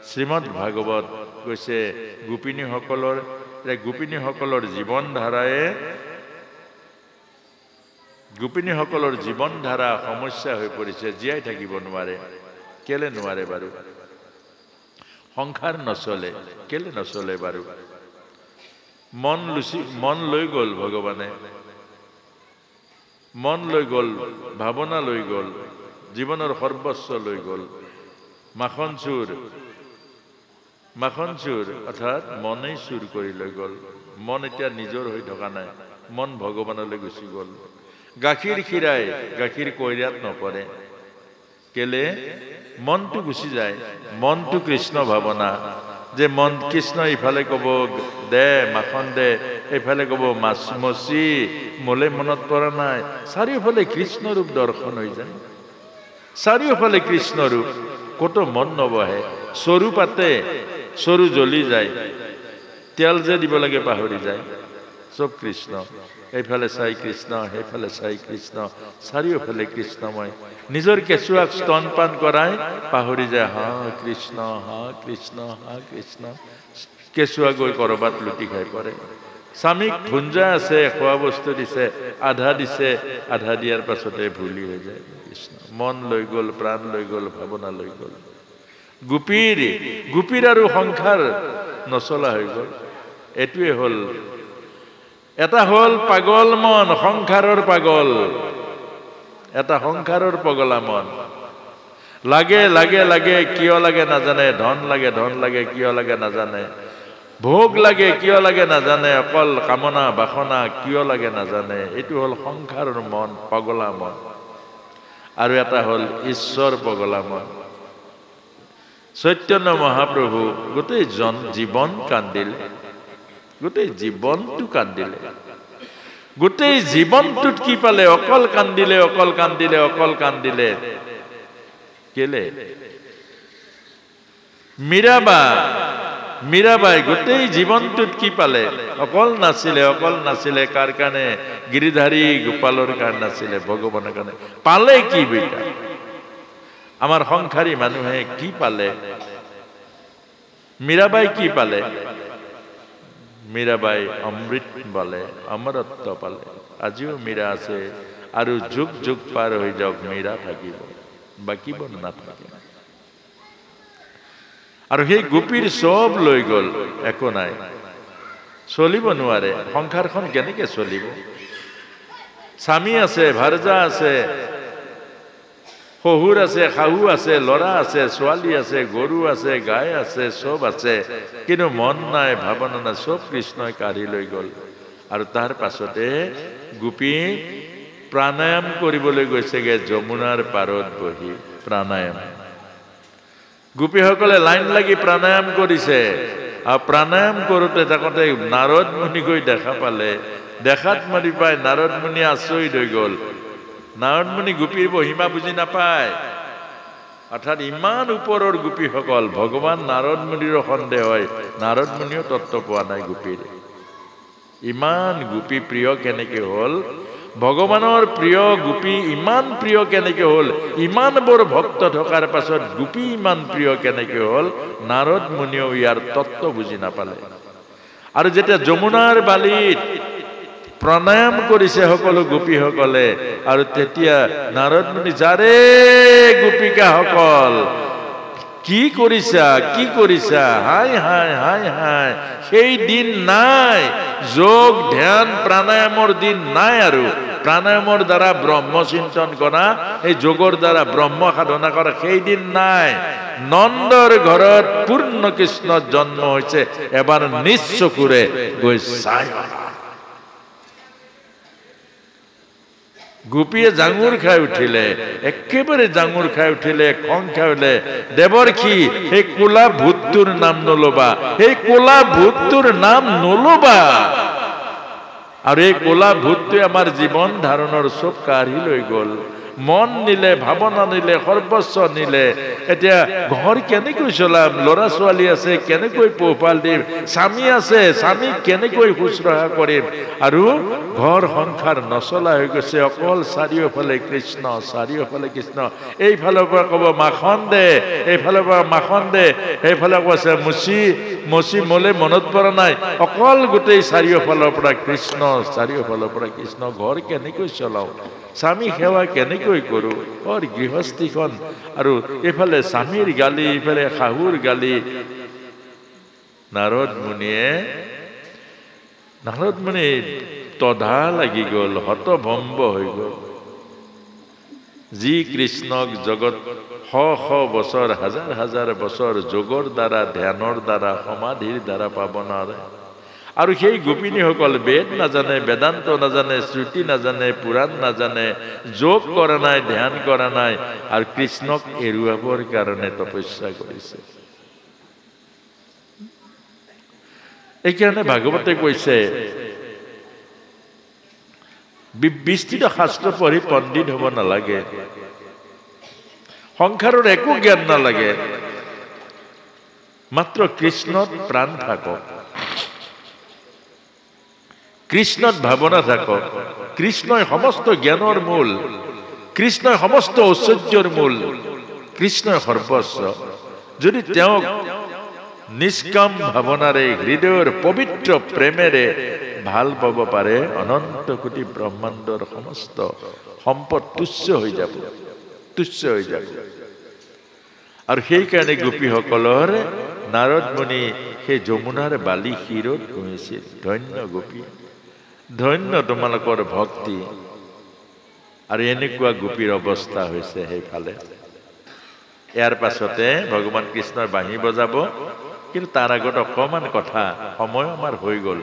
শ্ৰীমদ ভাগৱত কৈছে গোপিনীসকলৰ জীৱন ধাৰায়ে গোপিনীসকলৰ জীৱন ধাৰা সমস্যা হৈ পৰিছে, জীয়াই থাকিব নোৱাৰে। কেলে নোৱাৰে বাৰু? সংসাৰ নচলে, কেলে নচলে বাৰু? মন লৈ গ'ল ভগৱানে, মন লৈ গ'ল, ভাৱনা লৈ গ'ল, জীৱনৰ সৰ্বস্ব লৈ গ'ল। মাখন চুৰ অৰ্থাৎ মনেই চুৰ কৰি লৈ গ'ল। মন এতিয়া নিজৰ হৈ থকা নাই, মন ভগৱানলৈ গুচি গ'ল। গাখীৰ খীৰাই গাখীৰ কৈৰাত নপৰে, কেলে? মনটো গুচি যায়। মনটো কৃষ্ণ ভাৱনা, যে মন কৃষ্ণ ইফালে ক'ব দে মাখন দে, এইফালে ক'ব মাছ মচি, মোলে মনত পৰা নাই। চাৰিওফালে কৃষ্ণ ৰূপ দৰ্শন হৈ যায়, চাৰিওফালে কৃষ্ণ ৰূপ, ক'তো মন নবহে। চৰু পাতে, চৰু জ্বলি যায়, তেল যে দিব লাগে পাহৰি যায়। চব কৃষ্ণ, এইফালে চাই কৃষ্ণ, সেইফালে চাই কৃষ্ণ, চাৰিওফালে কৃষ্ণময়। নিজৰ কেঁচুৱাক স্তনপান কৰাই পাহৰি যায়, হা কৃষ্ণ হা কৃষ্ণ হা কৃষ্ণ। কেঁচুৱা গৈ কৰবাত লুটি খাই পৰে। স্বামীক ভুঞ্জা আছে, খোৱা বস্তু দিছে, আধা দিছে, আধা দিয়াৰ পাছতে ভুলি হৈ যায়। কৃষ্ণ মন লৈ গ'ল, প্ৰাণ লৈ গ'ল, ভাৱনা লৈ গ'ল। গোপীৰ আৰু সংসাৰ নচলা হৈ গ'ল। এইটোৱে হ'ল, এটা হ'ল পাগল মন, সংসাৰৰ পাগল, এটা সংসাৰৰ পগলা মন। লাগে লাগে লাগে, কিয় লাগে নাজানে। ধন লাগে কিয় লাগে নাজানে। ভোগ লাগে কিয় লাগে নাজানে। অকল কামনা বাসনা কিয় লাগে নাজানে। এইটো হ'ল সংসাৰৰ মন, পগলা মন। আৰু এটা হ'ল ঈশ্বৰ পগলা মন। চৈতন্য মহাপ্ৰভু গোটেই জীৱন কান্দিলে, গোটেই জীৱনটো কান্দিলে। গোটেই জীৱনটোত কি পালে? অকল কান্দিলে, অকল কান্দিলে, অকল কান্দিলে। কেলে? মীৰাবাই গোটেই জীৱনটোত কি পালে? অকল নাছিলে। কাৰ কাৰণে? গিৰিধাৰী গোপালৰ কাৰণে নাছিলে, ভগৱানৰ কাৰণে। পালে কি বেটা? আমাৰ সংসাৰী মানুহে কি পালে? মীৰাবাই কি পালে? মীৰাবাই অমৃত পালে, অমৰত্ব পালে। আজিও মীৰা আছে, আৰু যুগ যুগ পাৰ হৈ যাওক মীৰা থাকিব, বাকিব নাথাকে। আৰু সেই গোপীৰ চব লৈ গ'ল, একো নাই, চলিব নোৱাৰে। সংসাৰখন কেনেকে চলিব? স্বামী আছে, ভাৰ্জা আছে, শহুৰ আছে, শাহু আছে, ল'ৰা আছে, ছোৱালী আছে, গৰু আছে, গাই আছে, চব আছে, কিন্তু মন নাই, ভাৱনা নাই, চব কৃষ্ণই কাঢ়ি লৈ গ'ল। আৰু তাৰ পাছতে গোপী প্ৰাণায়াম কৰিবলৈ গৈছেগে যমুনাৰ পাৰত বহি। প্ৰাণায়াম, গোপীসকলে লাইন লাগি প্ৰাণায়াম কৰিছে। আৰু প্ৰাণায়াম কৰোঁতে থাকোঁতে নাৰদ মুনি গৈ দেখা পালে। দেখাত মাৰি পাই নাৰদ মুনি আচৰিত হৈ গ'ল। নাৰদ মুনি গোপীৰ মহিমা বুজি নাপায়, অৰ্থাৎ ইমান ওপৰৰ গোপীসকল। ভগৱান নাৰদ মুনিৰ সন্দেহ হয়, নাৰদ মুনিও তত্ত্ব পোৱা নাই গোপীৰ। ইমান গোপী প্ৰিয় কেনেকে হ'ল? ভগৱানৰ প্ৰিয় গোপী ইমান প্ৰিয় কেনেকে হ'ল? ইমান বৰ ভক্ত থকাৰ পাছত গোপী ইমান প্ৰিয় কেনেকে হ'ল? নাৰদ মুনিও ইয়াৰ তত্ত্ব বুজি নাপালে। আৰু যেতিয়া যমুনাৰ বালিত প্ৰণায়াম কৰিছে সকলো গোপীসকলে, আৰু তেতিয়া নাৰদ মুনি, যাৰে গোপিকাসকল কি কৰিছা, হাই হাই হাই হাই, সেই দিন নাই। যোগ ধ্যান প্ৰাণায়ামৰ দিন নাই। আৰু প্ৰাণায়ামৰ দ্বাৰা ব্ৰহ্ম চিন্তন কৰা, এই যোগৰ দ্বাৰা ব্ৰহ্ম সাধনা কৰা, সেই দিন নাই। নন্দৰ ঘৰত পূৰ্ণ কৃষ্ণৰ জন্ম হৈছে, এবাৰ নিজ চকুৰে গৈ চাই। গোপীয়ে জাঙুৰ খাই উঠিলে, একেবাৰে জাঙুৰ খাই উঠিলে, খং খাই উঠিলে। দেৱৰ্ষি, সেই কোলা ভূতটোৰ নাম নলবা, সেই কোলা ভূতটোৰ নাম নলবা। আৰু এই কোলা ভূতটোৱে আমাৰ জীৱন ধাৰণৰ চব কাঢ়ি লৈ গ'ল। মন নিলে, ভাৱনা নিলে, সৰ্বস্ব নিলে। এতিয়া ঘৰ কেনেকৈ চলাম, ল'ৰা ছোৱালী আছে কেনেকৈ পোহপাল দিম, স্বামী আছে স্বামীক কেনেকৈ শুশ্ৰূষা কৰিম, আৰু ঘৰ সংসাৰ নচলা হৈ গৈছে। অকল চাৰিওফালে কৃষ্ণ, চাৰিওফালে কৃষ্ণ। এইফালৰ পৰা ক'ব মাখন দে, এইফালৰ পৰা মাখন দে, সেইফালে কৈছে মচি মলে মনত পৰা নাই। অকল গোটেই চাৰিওফালৰ পৰা কৃষ্ণ, চাৰিওফালৰ পৰা কৃষ্ণ। ঘৰ কেনেকৈ চলাওঁ, স্বামী সেৱা কেনেকৈ কৰোঁ, গৃহস্থীখন। আৰু এইফালে স্বামীৰ গালি, এইফালে শাহুৰ গালি। নাৰদ মুনি তধা লাগি গ'ল, হতভম্ব হৈ গ'ল। যি কৃষ্ণক জগত শ শ বছৰ, হাজাৰ হাজাৰ বছৰ যোগৰ দ্বাৰা, ধ্যানৰ দ্বাৰা, সমাধিৰ দ্বাৰা পাব নোৱাৰে। আৰু সেই গোপিনীসকল বেদ নাজানে, বেদান্ত নাজানে, শ্ৰুতি নাজানে, পুৰাণ নাজানে, যোগ কৰা নাই, ধ্যান কৰা নাই, আৰু কৃষ্ণক এৰুৱাবৰ কাৰণে তপস্যা কৰিছে। এইকাৰণে ভাগৱতে কৈছে, বিস্তৃত শাস্ত্ৰ পঢ়ি পণ্ডিত হ'ব নালাগে, সংসাৰৰ একো জ্ঞান নালাগে, মাত্ৰ কৃষ্ণত প্ৰাণ থাকক, কৃষ্ণত ভাৱনা থাকক। কৃষ্ণই সমস্ত জ্ঞানৰ মূল, কৃষ্ণই সমস্ত ঐশ্বৰ্যৰ মূল, কৃষ্ণই সৰ্বস্ব। যদি তেওঁক নিষ্কাম ভাৱনাৰে, হৃদয়ৰ পবিত্ৰ প্ৰেমেৰে ভাল পাব পাৰে, অনন্ত কোটি ব্ৰহ্মাণ্ডৰ সমস্ত সম্পদ তুচ্ছ হৈ যাব, তুচ্ছ হৈ যাব। আৰু সেইকাৰণে গোপীসকলৰ নাৰদ মুনি সেই যমুনাৰ বালি শিৰত ঘঁহিছিল। ধন্য গোপী, ধন্য তোমালোকৰ ভক্তি। আৰু এনেকুৱা গোপীৰ অৱস্থা হৈছে সেইফালে। ইয়াৰ পাছতে ভগৱান কৃষ্ণৰ বাঁহী বজাব। কিন্তু তাৰ আগত অকণমান কথা, সময় আমাৰ হৈ গ'ল।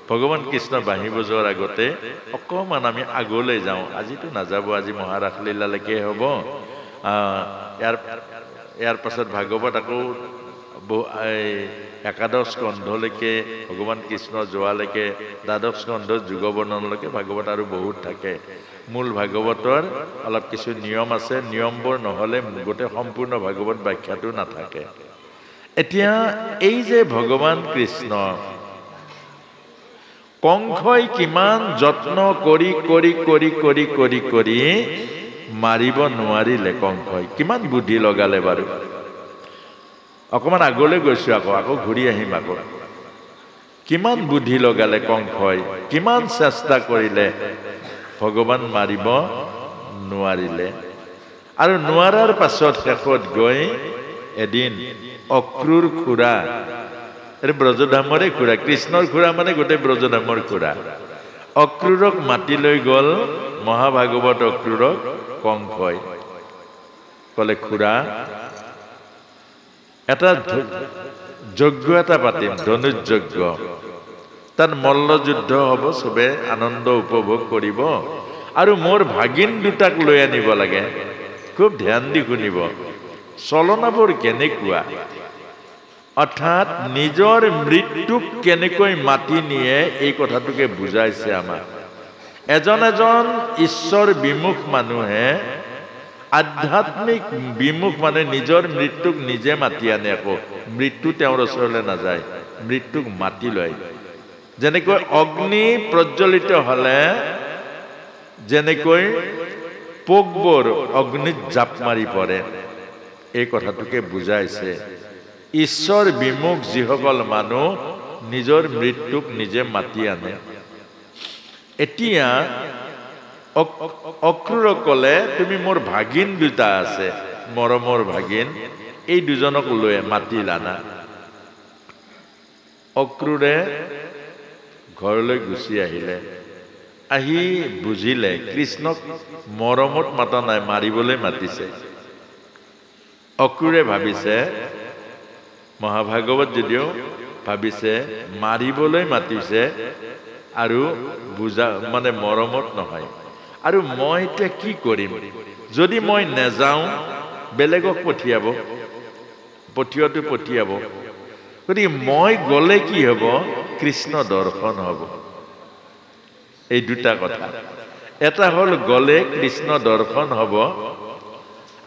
ভগৱান কৃষ্ণৰ বাঁহী বজোৱাৰ আগতে অকণমান আমি আগলৈ যাওঁ। আজিতো নাযাব, আজি মহাৰাস লীলালৈকে হ'ব। ইয়াৰ পাছত ভাগৱত আকৌ একাদশ স্কন্ধলৈকে, ভগৱান কৃষ্ণ যোৱালৈকে, দ্বাদশ স্কন্ধ যুগ বৰ্ণনলৈকে ভাগৱত আৰু বহুত থাকে। মূল ভাগৱতৰ অলপ কিছু নিয়ম আছে, নিয়মবোৰ নহ'লে গোটেই সম্পূৰ্ণ ভাগৱত ব্যাখ্যাটো নাথাকে। এতিয়া এই যে ভগৱান কৃষ্ণ, কংসই কিমান যত্ন কৰি কৰি কৰি কৰি কৰি কৰি মাৰিব নোৱাৰিলে। কংসই কিমান বুদ্ধি লগালে বাৰু। অকণমান আগলৈ গৈছো, আকৌ ঘূৰি আহিম। আকৌ কিমান বুদ্ধি লগালে কংসই, কিমান চেষ্টা কৰিলে, ভগৱান মাৰিব নোৱাৰিলে। আৰু নোৱাৰাৰ পাছত শেষত গৈ এদিন অক্ৰূৰ খুৰা, ব্ৰজধামৰে খুৰা, কৃষ্ণৰ খুৰা মানে গোটেই ব্ৰজধামৰ খুৰা, অক্ৰূৰক মাতি লৈ গ'ল। মহাভাগৱত অক্ৰূৰক কংসই ক'লে, খুৰা এটা যজ্ঞ এটা পাতিম, ধনুৰ্যজ্ঞ। তাত মল্লযুদ্ধ হ'ব, চবে আনন্দ উপভোগ কৰিব। আৰু মোৰ ভাগিন দুটাক লৈ আনিব লাগে। খুব ধ্যান দি শুনিব, চলনাবোৰ কেনেকুৱা। অৰ্থাৎ নিজৰ মৃত্যুক কেনেকৈ মাতি নিয়ে, এই কথাটোকে বুজাইছে আমাক। এজন এজন ঈশ্বৰ বিমুখ মানুহে, আধ্যাত্মিক বিমুখ মানে নিজৰ মৃত্যুক নিজে মাতি আনে। আকৌ মৃত্যু তেওঁৰ ওচৰলৈ নাযায়, মৃত্যুক মাতি লয়। যেনেকৈ অগ্নি প্ৰজ্বলিত হ'লে যেনেকৈ পোকবোৰ অগ্নিত জাপ মাৰি পৰে, এই কথাটোকে বুজাইছে। ঈশ্বৰ বিমুখ যিসকল মানুহ নিজৰ মৃত্যুক নিজে মাতি আনে। এতিয়া অক্ৰূৰক ক'লে, তুমি মোৰ ভাগিন দুটা আছে, মৰমৰ ভাগিন, এই দুজনক লৈ মাতি আনা। অক্ৰূৰে ঘৰলৈ গুচি আহিলে। আহি বুজিলে কৃষ্ণক মৰমত মাতা নাই, মাৰিবলৈ মাতিছে। অক্ৰূৰে ভাবিছে, মহাভাগৱত যদিও ভাবিছে মাৰিবলৈ মাতিছে আৰু বুজা মানে মৰমত নহয়। আৰু মই এতিয়া কি কৰিম, যদি মই নেযাওঁ বেলেগক পঠিয়াব, পঠিয়াব। গতিকে মই গ'লে কি হ'ব, কৃষ্ণ দৰ্শন হ'ব। এই দুটা কথা। এটা হ'ল গ'লে কৃষ্ণ দৰ্শন হ'ব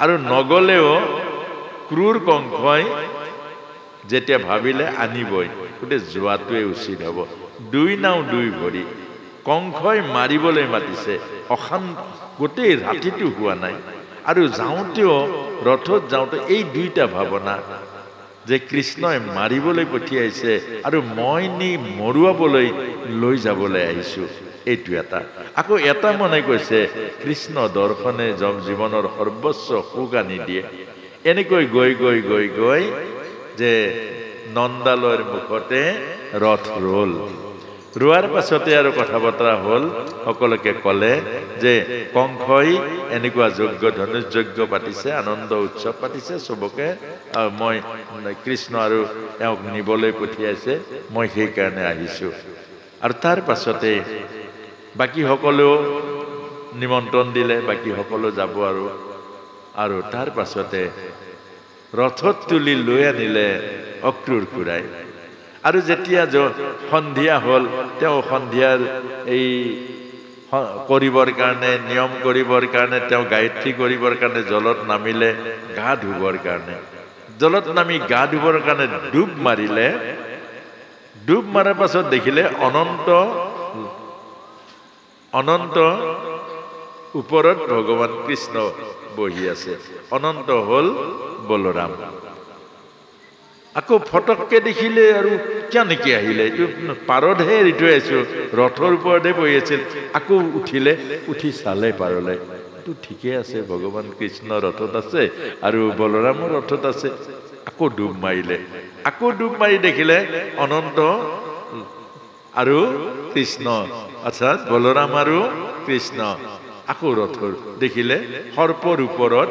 আৰু নগ'লেও ক্ৰূৰ কংসই যেতিয়া ভাবিলে আনিবই, গতিকে যোৱাটোৱে উচিত হ'ব। দুই নাও দুই ভৰি, কংসই মাৰিবলৈ মাতিছে, গোটেই ৰাতিটো হোৱা নাই আৰু যাওঁতেও ৰথত যাওঁতে এই দুইটা ভাৱনা যে কৃষ্ণই মাৰিবলৈ পঠিয়াইছে আৰু মই নি মৰুৱাবলৈ লৈ যাবলৈ আহিছোঁ, এইটো এটা। আকৌ এটা মনে কৈছে কৃষ্ণ দৰ্শনে জীৱনৰ সৰ্বস্ব সুখ আনি দিয়ে। এনেকৈ গৈ গৈ গৈ গৈ যে নন্দালৰ মুখতে ৰথ ৰল। ৰোৱাৰ পাছতে আৰু কথা বতৰা হ'ল, সকলোকে ক'লে যে কংসই এনেকুৱা যজ্ঞ ধনুৰ্যজ্ঞ পাতিছে, আনন্দ উৎসৱ পাতিছে, চবকে মই কৃষ্ণ আৰু তেওঁক নিবলৈ পঠিয়াইছে, মই সেইকাৰণে আহিছোঁ। আৰু তাৰ পাছতে বাকী সকলেও নিমন্ত্ৰণ দিলে, বাকী সকলো যাব আৰু তাৰ পাছতে ৰথত তুলি লৈ আনিলে অক্ৰূৰ খুৰাই। আৰু যেতিয়া সন্ধিয়া হ'ল, তেওঁ সন্ধিয়াৰ এই কৰিবৰ কাৰণে, নিয়ম কৰিবৰ কাৰণে, তেওঁ গায়ত্ৰী কৰিবৰ কাৰণে জলত নামিলে গা ধুবৰ কাৰণে। জলত নামি গা ধুবৰ কাৰণে ডুব মাৰিলে। ডুব মাৰাৰ পাছত দেখিলে অনন্ত ওপৰত ভগৱান কৃষ্ণ বহি আছে। অনন্ত হ'ল বলৰাম। আকৌ ফটককে দেখিলে আৰু কেনেকে আহিলে, এইটো পাৰতহে এৰি থৈ আহিছো, ৰথৰ ওপৰতে বহি আছিল। আকৌ উঠিলে, উঠি চালে পাৰলে, এইটো ঠিকে আছে, ভগৱান কৃষ্ণ ৰথত আছে আৰু বলৰামৰ ৰথত আছে। আকৌ ডুব মাৰিলে, আকৌ ডুব মাৰি দেখিলে অনন্ত আৰু কৃষ্ণ, অৰ্থাৎ বলৰাম আৰু কৃষ্ণ। আকৌ ৰথৰ দেখিলে সৰ্পৰ ওপৰত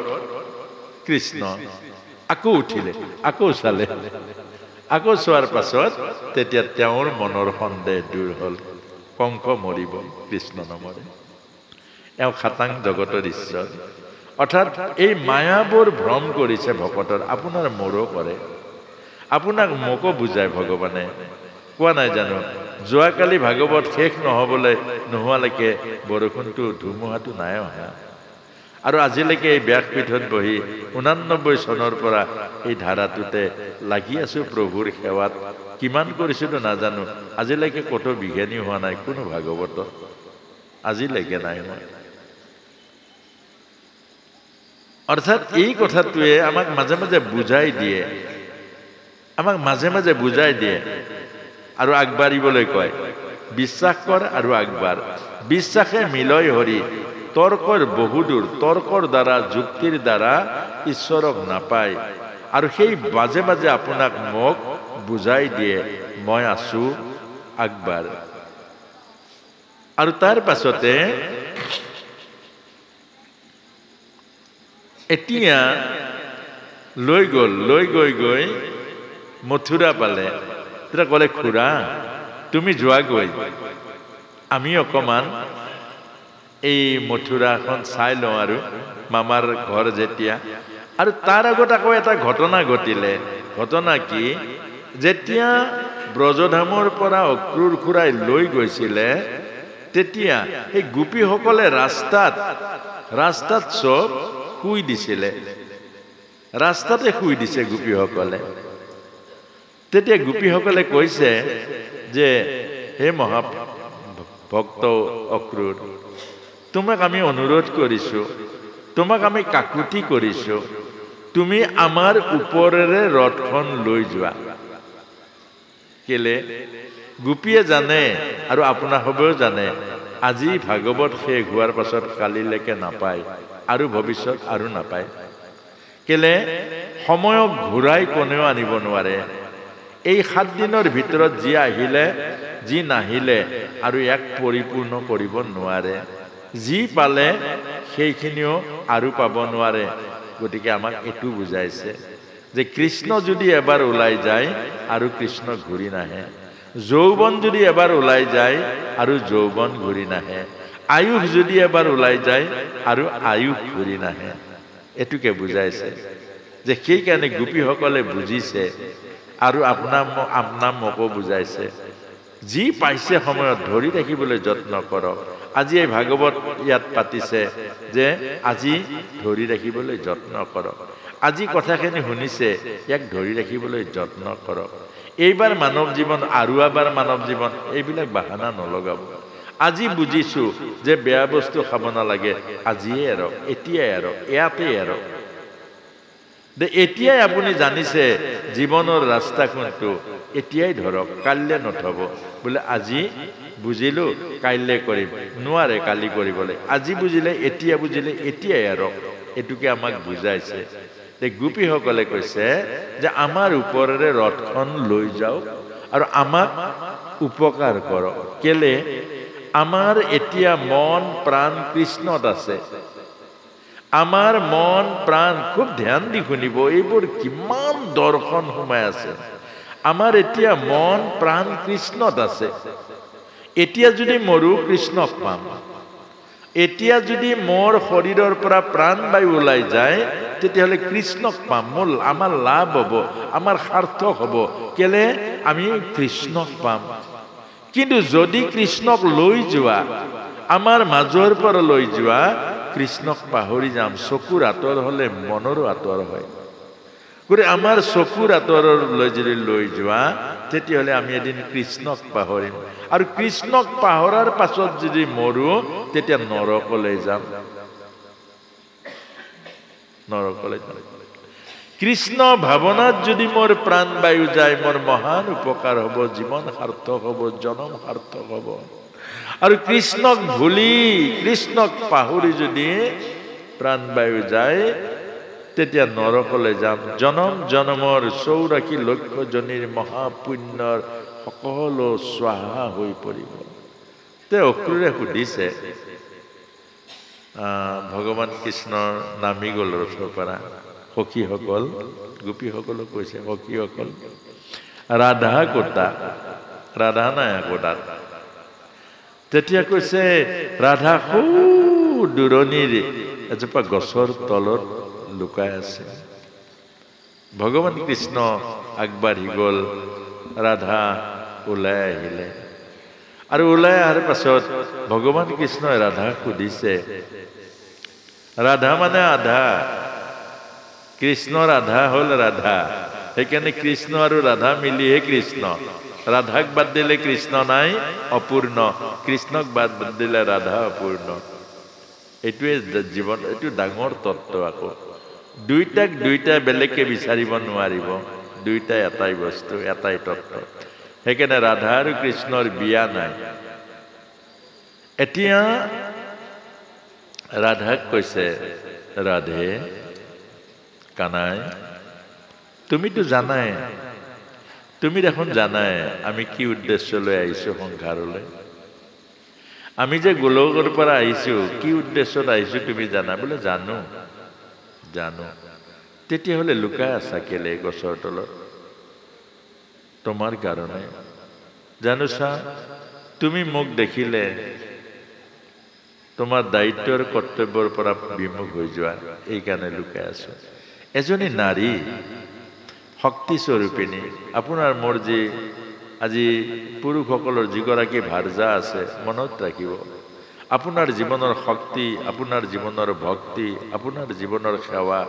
কৃষ্ণ। আকৌ উঠিলে, আকৌ চালে, আকৌ চোৱাৰ পাছত তেতিয়া তেওঁৰ মনৰ সন্দেহ দূৰ হ'ল। কংস মৰিব, কৃষ্ণ নমৰে। এওঁ খাটাং জগতৰ ঈশ্বৰ। অৰ্থাৎ এই মায়াবোৰ ভ্ৰম কৰিছে ভকতৰ। আপোনাৰ মোৰো কৰে, আপোনাক মোকো বুজায় ভগৱানে। কোৱা নাই জানো, যোৱাকালি ভাগৱত শেষ নোহোৱালৈকে বৰষুণটো ধুমুহাটো নাই অহা। আৰু আজিলৈকে এই ব্যাসপীঠত বহি 89 চনৰ পৰা এই ধাৰাটোতে লাগি আছো প্ৰভুৰ সেৱাত। কিমান কৰিছিলো নাজানো, আজিলৈকে ক'তো বিঘেনি হোৱা নাই কোনো ভাগৱত, আজিলৈকে নাই মই। অৰ্থাৎ এই কথাটোৱে আমাক মাজে মাজে বুজাই দিয়ে, আৰু আগবাঢ়িবলৈ কয়। বিশ্বাস কৰ আৰু আগবাঢ়। বিশ্বাসে মিলয় হৰি, তৰ্কৰ বহুদূৰ, তৰ্কৰ দ্বাৰা, যুক্তিৰ দ্বাৰা ঈশ্বৰক নাপায়। আৰু সেই মাজে মাজে আপোনাক মোক বুজাই দিয়ে, মই আছো, আগবাঢ়। আৰু তাৰ পাছতে এতিয়া লৈ গৈ মথুৰা পালে। তেতিয়া ক'লে, খুৰা তুমি যোৱাগৈ, আমি অকমান এই মথুৰাখন চাই লওঁ আৰু মামাৰ ঘৰ যেতিয়া। আৰু তাৰ আগত আকৌ এটা ঘটনা ঘটিলে। ঘটনা কি, যেতিয়া ব্ৰজধামৰ পৰা অক্ৰূৰ খুৰাই লৈ গৈছিলে, তেতিয়া সেই গোপীসকলে ৰাস্তাত চব শুই দিছিলে, ৰাস্তাতে শুই দিছে গোপীসকলে। তেতিয়া গোপীসকলে কৈছে যে, হে মহাভক্ত অক্ৰূৰ, তোমাক আমি অনুৰোধ কৰিছো, তোমাক আমি কাকুতি কৰিছো, তুমি আমাৰ ওপৰেৰে ৰথখন লৈ যোৱা। কেলে? গোপীয়ে জানে আৰু আপোনাসবেও জানে, আজি ভাগৱত শেষ হোৱাৰ পাছত কালিলৈকে নাপায়, আৰু ভৱিষ্যত আৰু নাপায়। কেলে? সময়ক ঘূৰাই কোনেও আনিব নোৱাৰে। এই 7 দিনৰ ভিতৰত যি আহিলে, যি নাহিলে আৰু ইয়াক পৰিপূৰ্ণ কৰিব নোৱাৰে। যি পালে সেইখিনিও আৰু পাব নোৱাৰে। গতিকে আমাক এইটো বুজাইছে যে কৃষ্ণ যদি এবাৰ ওলাই যায় আৰু কৃষ্ণ ঘূৰি নাহে। যৌৱন যদি এবাৰ ওলাই যায় আৰু যৌৱন ঘূৰি নাহে। আয়ুষ যদি এবাৰ ওলাই যায় আৰু আয়ুষ ঘূৰি নাহে। এটোকে বুজাইছে যে সেইকাৰণে গোপীসকলে বুজিছে আৰু আপোনাক মোকো বুজাইছে যি পাইছে সময়ত ধৰি ৰাখিবলৈ যত্ন কৰক। আজি এই ভাগৱত ইয়াত পাতিছে যে আজি ধৰি ৰাখিবলৈ যত্ন কৰক। আজি কথাখিনি শুনিছে, ইয়াক ধৰি ৰাখিবলৈ যত্ন কৰক। এইবাৰ মানৱ জীৱন আৰু এবাৰ মানৱ জীৱন এইবিলাক বাহানা নলগাব। আজি বুজিছো যে বেয়া বস্তু খাব নালাগে, আজিয়ে এৰক, এতিয়াই এৰক, ইয়াতে এৰক। এতিয়াই আপুনি জানিছে জীৱনৰ ৰাস্তা কোনটো, এতিয়াই ধৰক, কাইলৈ নথব। বোলে আজি বুজিলো কাইলৈ কৰিম, নোৱাৰে কালি কৰিবলৈ। আজি বুজিলে, এতিয়া বুজিলে, এতিয়াই এৰক। এইটোকে আমাক বুজাইছে। গোপীসকলে কৈছে যে আমাৰ ওপৰেৰে ৰথখন লৈ যাওক আৰু আমাক উপকাৰ কৰক। কেলে? আমাৰ এতিয়া মন প্ৰাণ কৃষ্ণত আছে। আমাৰ মন প্ৰাণ, খুব ধ্যান দি শুনিব, এইবোৰ কিমান দৰ্শন সোমাই আছে। আমাৰ এতিয়া মন প্ৰাণ কৃষ্ণত আছে। এতিয়া যদি মৰো কৃষ্ণক পাম। এতিয়া যদি মোৰ শৰীৰৰ পৰা প্ৰাণবায়ু ওলাই যায়, তেতিয়াহ'লে কৃষ্ণক পাম। আমাৰ লাভ হ'ব, আমাৰ সাৰ্থক হ'ব। কেলে? আমি কৃষ্ণক পাম। কিন্তু যদি কৃষ্ণক লৈ যোৱা, আমাৰ মাজৰ পৰা লৈ যোৱা, কৃষ্ণক পাহৰি যাম। চকুৰ আঁতৰ হলে মনৰো আঁতৰ হয়। গতিকে আমাৰ চকুৰ আঁতৰলৈ যদি লৈ যোৱা, তেতিয়াহ'লে আমি এদিন কৃষ্ণক পাহৰিম। আৰু কৃষ্ণক পাহৰাৰ পাছত যদি মৰো, তেতিয়া নৰকলৈ যাম। নৰকলৈ যাম। কৃষ্ণ ভাৱনাত যদি মোৰ প্ৰাণবায়ু যায়, মোৰ মহান উপকাৰ হ'ব, জীৱন সাৰ্থক হ'ব, জনম সাৰ্থক হ'ব। আৰু কৃষ্ণক ভুলি, কৃষ্ণক পাহৰি যদি প্ৰাণবায়ু যায়, তেতিয়া নৰকলৈ যাম। জনম জনমৰ 84 লক্ষ জনীৰ মহাপুণ্যৰ সকলো স্বাহা হৈ পৰিব। তেওঁ অক্ৰূৰে সুধিছে, ভগৱান কৃষ্ণৰ নামি গ'ল ৰথৰ পৰা। সখীসকল, গোপীসকলক কৈছে, সখীসকল, ৰাধা ক'তা? ৰাধা নাই আকৌ তাত। তেতিয়া কৈছে, ৰাধা সৌ দূৰণিৰ এজোপা গছৰ তলত লুকাই আছে। ভগৱান কৃষ্ণ আগবাঢ়ি গ'ল, ৰাধা ওলাই আহিলে। আৰু ওলাই অহাৰ পাছত ভগৱান কৃষ্ণই ৰাধাক সুধিছে, ৰাধা মানে আধা, কৃষ্ণৰ আধা হ'ল ৰাধা। সেইকাৰণে কৃষ্ণ আৰু ৰাধা মিলিহে কৃষ্ণ। ৰাধাক বাদ দিলে কৃষ্ণ নাই, অপূৰ্ণ। কৃষ্ণক বাদ দিলে ৰাধা অপূৰ্ণ। এইটোৱে জীৱন, এইটো ডাঙৰ তত্ত্ব। আকৌ দুইটাক দুইটা বেলেগকে বিচাৰিব নোৱাৰিব। দুইটা এটাই বস্তু, এটাই তত্ত্ব। সেইকাৰণে ৰাধা আৰু কৃষ্ণৰ বিয়া নাই। এতিয়া ৰাধাক কৈছে, ৰাধে, কানাই, তুমিতো জানাই, তুমি দেখোন জানাই আমি কি উদ্দেশ্য লৈ আহিছো সংসাৰলৈ। আমি যে গোলকৰ পৰা আহিছো, কি উদ্দেশ্যত আহিছো তুমি জানা? বোলে জানো, জানো। তেতিয়াহ'লে লুকাই আছা কেলে গছৰ তলত? তোমাৰ কাৰণে জানোছা, তুমি মোক দেখিলে তোমাৰ দায়িত্বৰ কৰ্তব্যৰ পৰা বিমুখ হৈ যোৱা, এইকাৰণে লুকাই আছো। এজনী নাৰী শক্তি স্বৰূপিনী, আপোনাৰ মোৰ যি আজি পুৰুষসকলৰ যিগৰাকী ভাৰ্যা আছে, মনত ৰাখিব, আপোনাৰ জীৱনৰ শক্তি, আপোনাৰ জীৱনৰ ভক্তি, আপোনাৰ জীৱনৰ সেৱা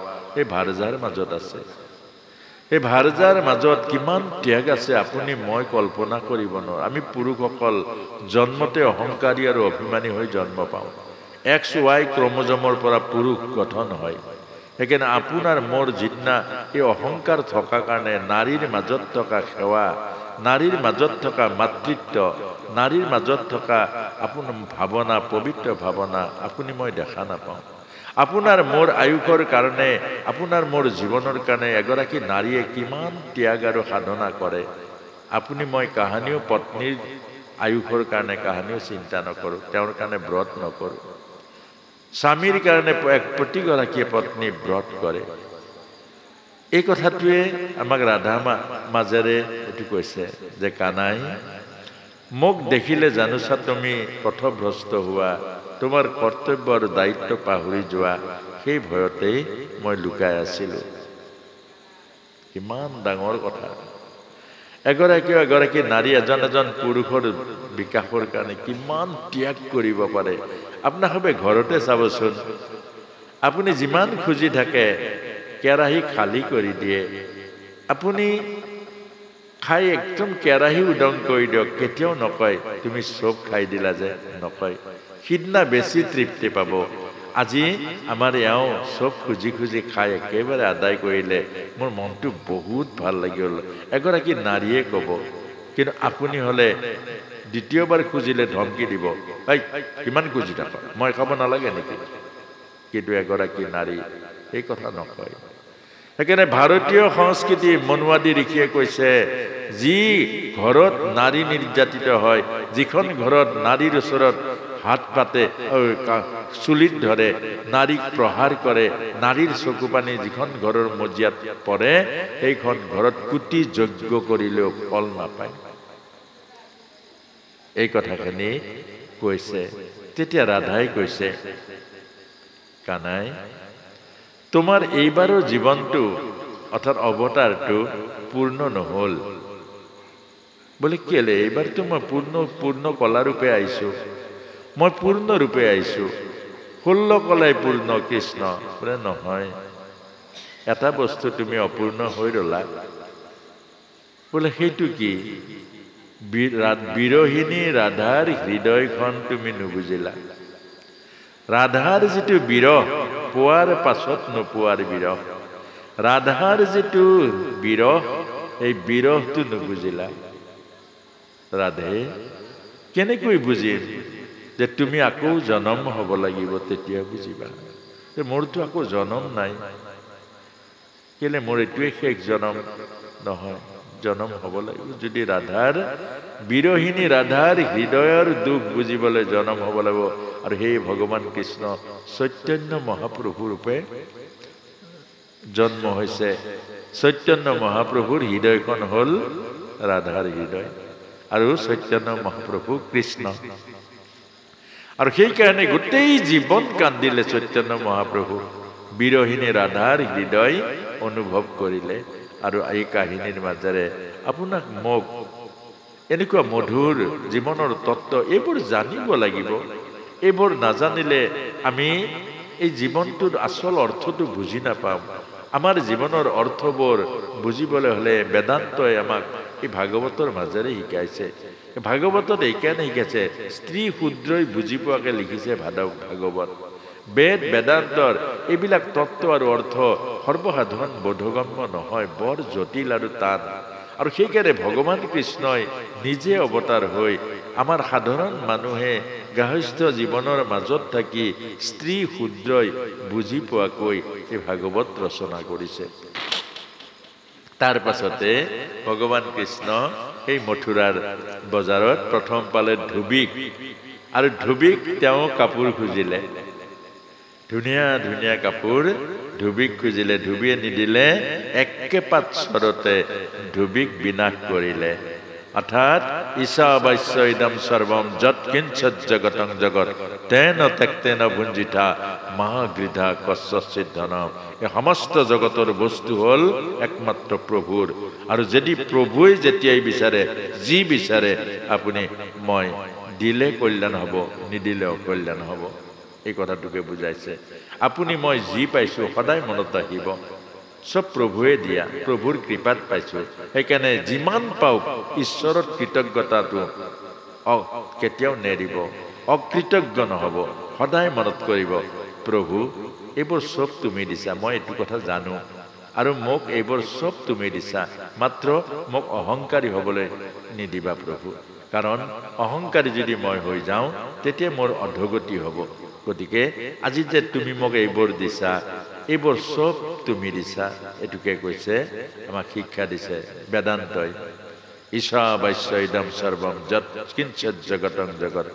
এই ভাৰ্যাৰ মাজত আছে। এই ভাৰ্যাৰ মাজত কিমান ত্যাগ আছে আপুনি মই কল্পনা কৰিব নোৱাৰো। আমি পুৰুষসকল জন্মতে অহংকাৰী আৰু অভিমানী হৈ জন্ম পাওঁ। XY ক্ৰমোজমৰ পৰা পুৰুষ গঠন হয়। সেইকাৰণে আপোনাৰ মোৰ যিদিনা এই অহংকাৰ থকা কাৰণে নাৰীৰ মাজত থকা সেৱা, নাৰীৰ মাজত থকা মাতৃত্ব, নাৰীৰ মাজত থকা আপোনাৰ ভাৱনা, পবিত্ৰ ভাৱনা আপুনি মই দেখা নাপাওঁ। আপোনাৰ মোৰ আয়ুসৰ কাৰণে, আপোনাৰ মোৰ জীৱনৰ কাৰণে এগৰাকী নাৰীয়ে কিমান ত্যাগ আৰু সাধনা কৰে। আপুনি মই কাহানিও পত্নীৰ আয়ুসৰ কাৰণে কাহানিও চিন্তা নকৰোঁ, তেওঁৰ কাৰণে ব্ৰত নকৰোঁ। স্বামীৰ কাৰণে প্ৰতিগৰাকীয়ে পত্নী ব্ৰত কৰে। এই কথাটোৱে আমাক ৰাধা মাজেৰে এইটো কৈছে যে, কানাই, মোক দেখিলে জানোছা তুমি পথভ্ৰষ্ট হোৱা, তোমাৰ কৰ্তব্য আৰু দায়িত্ব পাহৰি যোৱা, সেই ভয়তেই মই লুকাই আছিলো। কিমান ডাঙৰ কথা। এগৰাকী নাৰী এজন পুৰুষৰ বিকাশৰ কাৰণে কিমান ত্যাগ কৰিব পাৰে। আপোনালোকে ঘৰতে চাবচোন, আপুনি যিমান খুজি থাকে কেৰাহী খালী কৰি দিয়ে, আপুনি খাই একদম কেৰাহী উদং কৰি দিয়ক, কেতিয়াও নকয় তুমি চব খাই দিলা যে, নকয়। সিদিনা বেছি তৃপ্তি পাব। আজি আমাৰ এওঁ চব খুজি খুজি খাই একেবাৰে আদায় কৰিলে, মোৰ মনটো বহুত ভাল লাগিল, এগৰাকী নাৰীয়ে ক'ব। কিন্তু আপুনি হ'লে দ্বিতীয়বাৰ খুজিলে ধমকি দিব, এই কিমান খুজি থাক, মই খাব নালাগে নেকি? কিন্তু এগৰাকী নাৰী এই কথা নকয়। সেইকাৰণে ভাৰতীয় সংস্কৃতি মনুৱাদী ঋষিয়ে কৈছে, যি ঘৰত নাৰী নিৰ্যাতিত হয়, যিখন ঘৰত নাৰীৰ ওচৰত হাত পাতে, চুলিত ধৰে, নাৰীক প্ৰহাৰ কৰে, নাৰীৰ চকু পানী যিখন ঘৰৰ মজিয়াত পৰে, সেইখন ঘৰত কোটি যজ্ঞ কৰিলেও ফল নাপায়। এই কথাখিনি কৈছে। তেতিয়া ৰাধাই কৈছে, কানাই তোমাৰ এইবাৰৰ জীৱনটো অৰ্থাৎ অৱতাৰটো পূৰ্ণ নহ'ল। বোলে কেলে? এইবাৰতো মই পূৰ্ণ কলাৰূপে আহিছো, মই পূৰ্ণ ৰূপে আহিছো, 16 কলাই পূৰ্ণ কৃষ্ণ। বোলে নহয়, এটা বস্তু তুমি অপূৰ্ণ হৈ ৰলা। বোলে সেইটো কি? বিৰহিনী ৰাধাৰ হৃদয়খন তুমি নুবুজিলা। ৰাধাৰ যিটো বিৰহ, পোৱাৰ পাছত নোপোৱাৰ বিৰহ, ৰাধাৰ যিটো বিৰহ, এই বিৰহটো নুবুজিলা। ৰাধে, কেনেকৈ বুজিম যে তুমি আকৌ জনম হ'ব লাগিব, তেতিয়া বুজিবা। মোৰতো আকৌ জনম নাই, কেলে? মোৰ এইটোৱে শেষ জনম নহয়, জনম হ'ব লাগিব। যদি ৰাধাৰ বিৰহিনী ৰাধাৰ হৃদয়ৰ দুখ বুজিবলৈ জনম হ'ব লাগিব। আৰু সেই ভগৱান কৃষ্ণ চৈতন্য মহাপ্ৰভু ৰূপে জন্ম হৈছে। চৈতন্য মহাপ্ৰভুৰ হৃদয়খন হ'ল ৰাধাৰ হৃদয়, আৰু চৈতন্য মহাপ্ৰভু কৃষ্ণ। আৰু সেইকাৰণে গোটেই জীৱন কান্দিলে চৈতন্য মহাপ্ৰভু, বিৰহিনী ৰাধাৰ হৃদয় অনুভৱ কৰিলে। আৰু এই কাহিনীৰ মাজেৰে আপোনাক মোক এনেকুৱা মধুৰ জীৱনৰ তত্ত্ব এইবোৰ জানিব লাগিব। এইবোৰ নাজানিলে আমি এই জীৱনটোৰ আচল অৰ্থটো বুজি নাপাম। আমাৰ জীৱনৰ অৰ্থবোৰ বুজিবলৈ হ'লে বেদান্তই আমাক এই ভাগৱতৰ মাজেৰে শিকাইছে। ভাগৱতত এইকাৰণে শিকাইছে, স্ত্ৰী শূদ্ৰই বুজি পোৱাকে লিখিছে ভাগৱত। বেদান্তৰ এইবিলাক তত্ত্ব আৰু অৰ্থ সৰ্বসাধাৰণ বোধগম্য নহয়, বৰ জটিল আৰু টান। আৰু সেইকাৰণে ভগৱান কৃষ্ণই নিজে অৱতাৰ হৈ আমাৰ সাধাৰণ মানুহে গাহস্থ জীৱনৰ মাজত থাকি স্ত্ৰী শূদ্ৰই বুজি পোৱাকৈ এই ভাগৱত ৰচনা কৰিছে। তাৰ পাছতে ভগৱান কৃষ্ণ এই মথুৰাৰ বজাৰত প্ৰথম পালে ধুবিক, আৰু ধুবিক তেওঁ কাপোৰ খুজিলে, ধুনীয়া ধুনীয়া কাপোৰ ধুবিক খুজিলে। ধুবিয়ে নিদিলে, একেপাত স্বৰতে ধুবিক বিনাশ কৰিলে। অৰ্থাৎ ঈশাৱাস্য ইদম সৰ্বম যৎ কিঞ্চিৎ জগতং জগৎ তেন ত্যক্তেন ভুঞ্জিতা মহাগৃধা কস্যচিৎ ধনম। এই সমস্ত জগতৰ বস্তু হ'ল একমাত্ৰ প্ৰভুৰ। আৰু যদি প্ৰভুৱে যেতিয়াই বিচাৰে, যি বিচাৰে, আপুনি মই দিলে কল্যাণ হ'ব, নিদিলেও কল্যাণ হ'ব। এই কথাটোকে বুজাইছে। আপুনি মই যি পাইছো সদায় মনত ৰাখিব, চব প্ৰভুৱে দিয়া, প্ৰভুৰ কৃপাত পাইছো। সেইকাৰণে যিমান পাওক ঈশ্বৰৰ কৃতজ্ঞতাটো কেতিয়াও নেৰিব, অকৃতজ্ঞ নহ'ব, সদায় মনত কৰিব, প্ৰভু এইবোৰ চব তুমি দিছা, মই এইটো কথা জানো, আৰু মোক এইবোৰ চব তুমি দিছা, মাত্ৰ মোক অহংকাৰী হ'বলৈ নিদিবা প্ৰভু। কাৰণ অহংকাৰী যদি মই হৈ যাওঁ, তেতিয়া মোৰ অধোগতি হ'ব। গতিকে আজি যে তুমি মোক এইবোৰ দিছা, এইবোৰ চব তুমি দিছা, এইটোকে কৈছে, আমাক শিক্ষা দিছে বেদান্তই। ঈশাৱাস্য ইদম সৰ্বম যৎ কিঞ্চিৎ জগতং জগৎ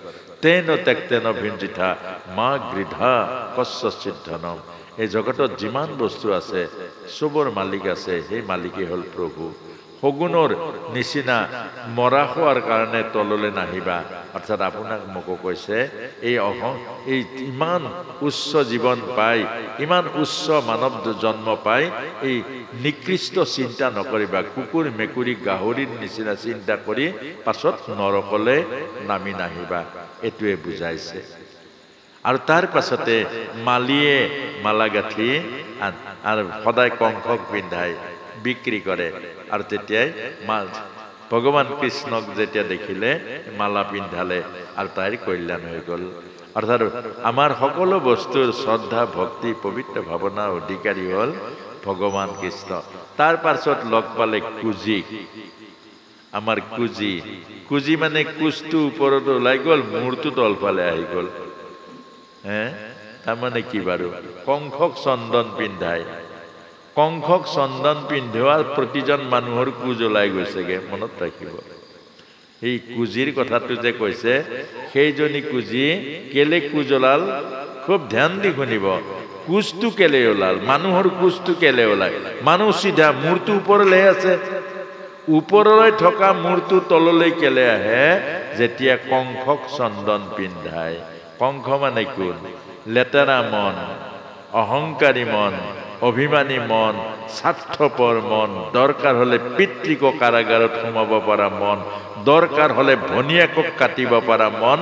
তেন ত্যক্তেন ভুঞ্জিতা মা গৃধা কস্যচিৎ ধনম। এই জগতত যিমান বস্তু আছে, চবৰ মালিক আছে, সেই মালিকেই হ'ল প্ৰভু। শগুনৰ নিচিনা মৰা হোৱাৰ কাৰণে তললৈ নাহিবা অৰ্থাৎ আপোনাক মোকো কৈছে এই ইমান উচ্চ জীৱন পাই ইমান উচ্চ মানৱ জন্ম পাই এই নিকৃষ্ট চিন্তা নকৰিবা কুকুৰ মেকুৰী গাহৰিৰ নিচিনা চিন্তা কৰি পাছত নৰকলৈ নামি নাহিবা এটোৱে বুজাইছে আৰু তাৰ পাছতে মালিয়ে মালা গাঁঠি আৰু সদায় কংসক পিন্ধাই বিক্ৰী কৰে আৰু তেতিয়াই ভগৱান কৃষ্ণক যেতিয়া দেখিলে মালা পিন্ধালে আৰু তাইৰ কল্যাণ হৈ গ'ল অৰ্থাৎ আমাৰ সকলো বস্তুৰ শ্ৰদ্ধা ভক্তি পবিত্ৰ ভাৱনাৰ অধিকাৰী হ'ল ভগৱান কৃষ্ণ তাৰ পাছত লগ পালে কুজি আমাৰ কুজি মানে কুজটো ওপৰত ওলাই গ'ল মূৰটো তলফালে আহি গ'ল তাৰমানে কি বাৰু কংসক চন্দন পিন্ধাই কংসক চন্দন পিন্ধোৱাৰ প্ৰতিজন মানুহৰ কুজ ওলাই গৈছেগে মনত ৰাখিব এই কুজিৰ কথাটো যে কৈছে সেইজনী কুজি কেলে কুজ ওলাল খুব ধ্যান দি শুনিব কুজটো কেলে ওলাল মানুহৰ কুজটো কেলে ওলাই মানুহ চিধা মূৰটো ওপৰলৈ আছে ওপৰলৈ থকা মূৰটো তললৈ কেলে আহে যেতিয়া কংসক চন্দন পিন্ধাই কংস মানে কোন লেতেৰা মন অহংকাৰী মন অভিমানী মন স্বাৰ্থপৰ মন দৰকাৰ হলে পিতৃক কাৰাগাৰত সোমাব পৰা মন দৰকাৰ হলে ভনীয়েকক কাটিব পৰা মন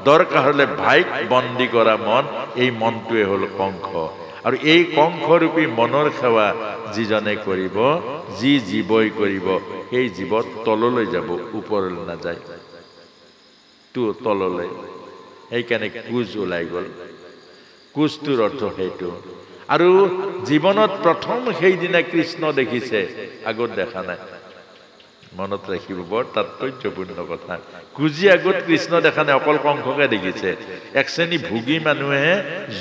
দৰকাৰ হলে ভাইক বন্দী কৰা মন এই মনটোৱে হল কংস আৰু এই কংসৰূপী মনৰ সেৱা যিজনে কৰিব যি জীৱই কৰিব সেই জীৱত তললৈ যাব ওপৰলৈ নাযায় তো তললৈ সেইকাৰণে কুজ ওলাই গ'ল কুজটোৰ অৰ্থ সেইটো আৰু জীৱনত প্ৰথম সেইদিনা কৃষ্ণ দেখিছে আগত দেখা নাই মনত ৰাখিব বৰ তাৎপৰ্যপূৰ্ণ কথা কুজি আগত কৃষ্ণ দেখা নাই অকল কংসকে দেখিছে এক শ্ৰেণী ভোগী মানুহে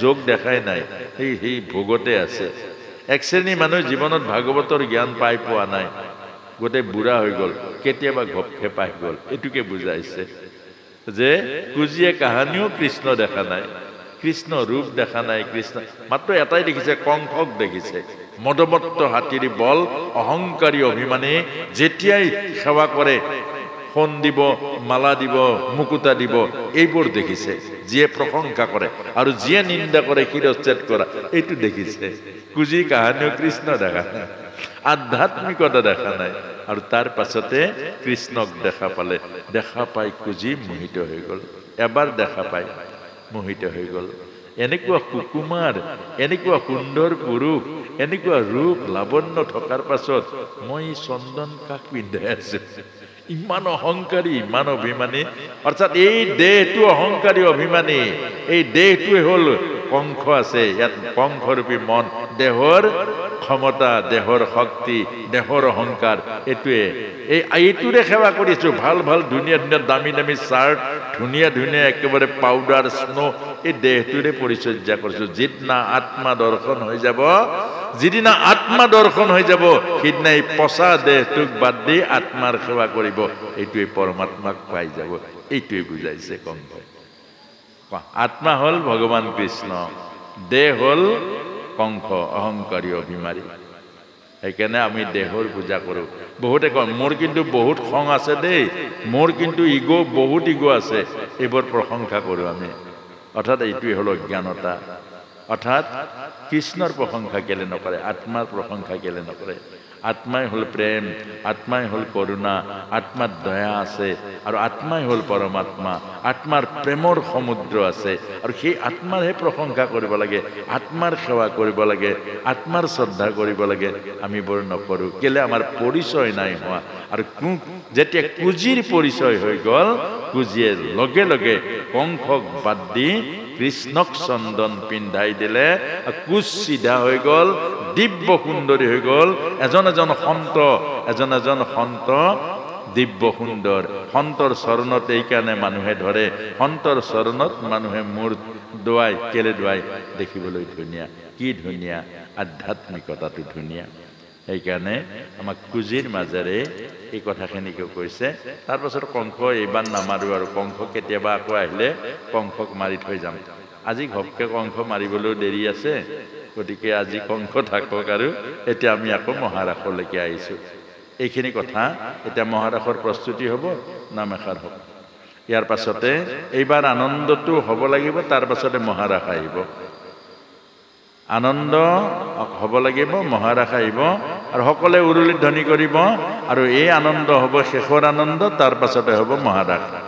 যোগ দেখাই নাই সেই ভোগতে আছে এক শ্ৰেণী মানুহ জীৱনত ভাগৱতৰ জ্ঞান পাই পোৱা নাই গোটেই বুঢ়া হৈ গ'ল কেতিয়াবা ঘপকে পাই গ'ল এইটোকে বুজাইছে যে কুজিয়ে কাহানিও কৃষ্ণ দেখা নাই কৃষ্ণ ৰূপ দেখা নাই কৃষ্ণ মাত্ৰ এটাই দেখিছে কংসক দেখিছে মদমত্ত হাতীৰ বল অহংকাৰী অভিমানী যেতিয়াই সেৱা কৰে সোণ দিব মালা দিব মুকুতা দিব এইবোৰ দেখিছে যিয়ে প্ৰশংসা কৰে আৰু যিয়ে নিন্দা কৰে শিৰচ্ছেদ কৰা এইটো দেখিছে কুজি কাহানিও কৃষ্ণ দেখা নাই আধ্যাত্মিকতা দেখা নাই আৰু তাৰ পাছতে কৃষ্ণক দেখা পালে দেখা পাই কুজি মোহিত হৈ গ'ল এবাৰ দেখা পাই মোহিত হৈ গ'ল এনেকুৱা সুকুমাৰ এনেকুৱা সুন্দৰ পুৰুষ এনেকুৱা ৰূপ লাৱণ্য থকাৰ পাছত মই চন্দন কাক পিন্ধাই আছো ইমান অহংকাৰী ইমান অভিমানী অৰ্থাৎ এই দেহটো অহংকাৰী অভিমানী এই দেহটোৱে হ'ল কংস আছে ইয়াত কংসৰূপী মন দেহৰ ক্ষমতা দেহৰ শক্তি দেহৰ অহংকাৰ এইটোৰে সেৱা কৰিছো ভাল ভাল ধুনীয়া ধুনীয়া দামী দামী চাৰ্ট ধুনীয়া ধুনীয়া একেবাৰে পাউডাৰ স্নো এই দেহটোৰে পৰিচৰ্যা কৰিছো যিদিনা আত্মা দৰ্শন হৈ যাব যিদিনা আত্মা দৰ্শন হৈ যাব সিদিনা এই পচা দেহটোক বাদ দি আত্মাৰ সেৱা কৰিব এইটোৱে পৰমাত্মাক পাই যাব এইটোৱে বুজাইছে কংসই আত্মা হল ভগৱান কৃষ্ণ দেহ হল কংস অহংকাৰী অভিমানী সেইকাৰণে আমি দেহৰ পূজা কৰোঁ বহুতে কয় মোৰ কিন্তু বহুত খং আছে দেই মোৰ কিন্তু ইগো বহুত ইগো আছে এইবোৰ প্ৰশংসা কৰোঁ আমি অৰ্থাৎ এইটোৱে হল অজ্ঞানতা অৰ্থাৎ কৃষ্ণৰ প্ৰশংসা কেলে নকৰে আত্মাৰ প্ৰশংসা কেলে নকৰে আত্মাই হল প্ৰেম আত্মাই হল কৰুণা আত্মাৰ দয়া আছে আৰু আত্মাই হল পৰমাত্মা আত্মাৰ প্ৰেমৰ সমুদ্ৰ আছে আৰু সেই আত্মাৰহে প্ৰশংসা কৰিব লাগে আত্মাৰ সেৱা কৰিব লাগে আত্মাৰ শ্ৰদ্ধা কৰিব লাগে আমি বৰ নকৰোঁ কেলে আমাৰ পৰিচয় নাই হোৱা আৰু যেতিয়া কুজিৰ পৰিচয় হৈ গ'ল কুজিয়ে লগে লগে কংসক বাদ দি কৃষ্ণক চন্দন পিন্ধাই দিলে কুজ চিধা হৈ গ'ল দিব্য সুন্দৰী হৈ গ'ল এজন সন্ত দিব্য সুন্দৰ সন্তৰ চৰণত এইকাৰণে মানুহে ধৰে সন্তৰ চৰণত মানুহে মূৰ দোৱাই কেলে দোৱাই দেখিবলৈ ধুনীয়া কি ধুনীয়া আধ্যাত্মিকতাটো ধুনীয়া সেইকাৰণে আমাক কুজিৰ মাজেৰে এই কথাখিনিকে কৈছে তাৰ পাছত কংস এইবাৰ নামাৰো আৰু কংস কেতিয়াবা আকৌ আহিলে কংসক মাৰি থৈ যাম আজি ঘপকে কংস মাৰিবলৈও দেৰি আছে গতিকে আজি কংস থাকক আৰু এতিয়া আমি আকৌ মহাৰাসলৈকে আহিছোঁ এইখিনি কথা এতিয়া মহাৰাসৰ প্ৰস্তুতি হ'ব, নাম এষাৰ হ'ব। ইয়াৰ পাছতে এইবাৰ আনন্দটো হ'ব লাগিব, তাৰ পাছতে মহাৰাস আহিব। আনন্দ হ'ব লাগিব, মহাৰাস আহিব, আৰু সকলোৱে উৰুলি ধ্বনি কৰিব, আৰু এই আনন্দ হ'ব শেষৰ আনন্দ, তাৰ পাছতে হ'ব মহাৰাস।